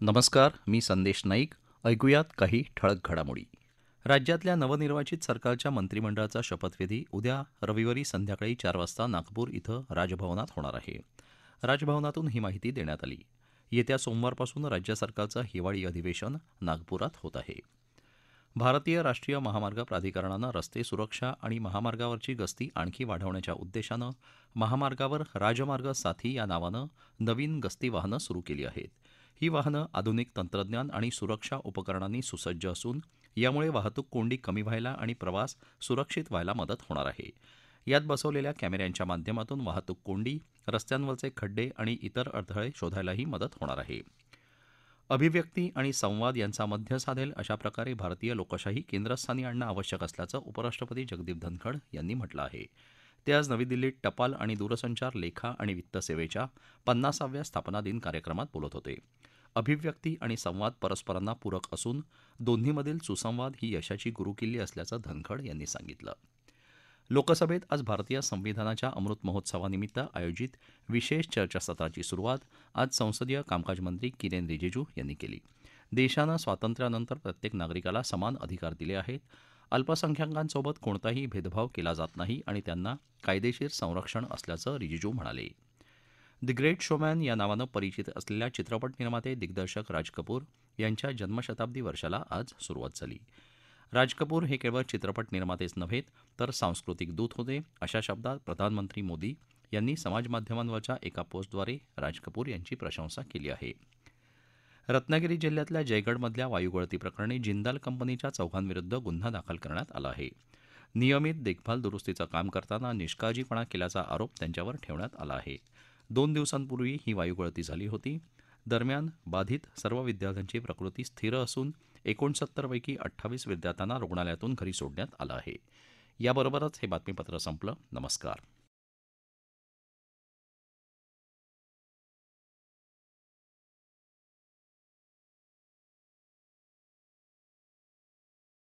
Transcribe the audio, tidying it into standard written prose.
नमस्कार. मी संदेश नाईक. ऐकूयात काही ठळक घडामोडी. राज्यातल्या नवनिर्वाचित सरकारच्या मंत्रिमंडळाचा शपथविधी उद्या रविवारी संध्याकाळी 4 वाजता नागपूर इथं राजभवनात होणार आहे. राजभवनातून ही माहिती देण्यात आली. येत्या सोमवारपासून राज्य सरकारचं हिवाळी अधिवेशन नागपुरात होत आहे. भारतीय राष्ट्रीय महामार्ग प्राधिकरणानं रस्ते सुरक्षा आणि महामार्गावरची गस्ती आणखी वाढवण्याच्या उद्देशानं महामार्गावर राजमार्ग साथी या नावानं नवीन गस्ती वाहनं सुरू केली आहेत. ही वाहनं आधुनिक तंत्रज्ञान आणि सुरक्षा उपकरणांनी सुसज्ज असून यामुळे वाहतूक कोंडी कमी व्हायला आणि प्रवास सुरक्षित व्हायला मदत होणार आहे. यात बसवलेल्या कॅमेऱ्यांच्या माध्यमातून वाहतूक कोंडी, रस्त्यांवरचे खड्डे आणि इतर अडथळे शोधायलाही मदत होणार आहे. अभिव्यक्ती आणि संवाद यांचा मध्य साधेल अशा प्रकारे भारतीय लोकशाही केंद्रस्थानी आणणं आवश्यक असल्याचं उपराष्ट्रपती जगदीप धनखड यांनी म्हटलं आहे. ते आज नवी दिल्लीत टपाल आणि दूरसंचार लेखा आणि वित्त सेवेच्या 50व्या स्थापना दिन कार्यक्रमात बोलत होते. अभिव्यक्ती आणि संवाद परस्परांना पूरक असून दोन्हीमधील सुसंवाद ही यशाची गुरुकिल्ली असल्याचं धनखड यांनी सांगितलं. लोकसभेत आज भारतीय संविधानाच्या अमृत महोत्सवानिमित्त आयोजित विशेष चर्चासत्राची सुरुवात आज संसदीय कामकाज मंत्री किरेन रिजिजू यांनी केली. देशानं स्वातंत्र्यानंतर प्रत्येक नागरिकाला समान अधिकार दिले आहेत. अल्पसंख्याकांसोबत कोणताही भेदभाव केला जात नाही आणि त्यांना कायदेशीर संरक्षण असल्याचं रिजिजू म्हणाले. द ग्रेट शोमॅन या नावानं परिचित असलेल्या चित्रपट निर्माते दिग्दर्शक राज कपूर यांच्या जन्मशताब्दी वर्षाला आज सुरुवात झाली. राज कपूर हे केवळ चित्रपट निर्मातेच नव्हेत तर सांस्कृतिक दूत होते, अशा शब्दात प्रधानमंत्री मोदी यांनी समाजमाध्यमांवरच्या एका पोस्टद्वारे राज कपूर यांची प्रशंसा केली आहे. रत्नागिरी जिल्ह्यातल्या जयगडमधल्या वायुगळती प्रकरणी जिंदाल कंपनीच्या चौघांविरुद्ध गुन्हा दाखल करण्यात आला आहे. नियमित देखभाल दुरुस्तीचं काम करताना निष्काळजीपणा केल्याचा आरोप त्यांच्यावर ठेवण्यात आला आहे. 2 दिवसांपूर्वी ही वायुगळती झाली होती. दरम्यान बाधित सर्व विद्यार्थ्यांची प्रकृती स्थिर असून 69 पैकी 28 विद्यार्थ्यांना रुग्णालयातून घरी सोडण्यात आलं आहे. याबरोबरच हे बातमीपत्र संपलं. नमस्कार.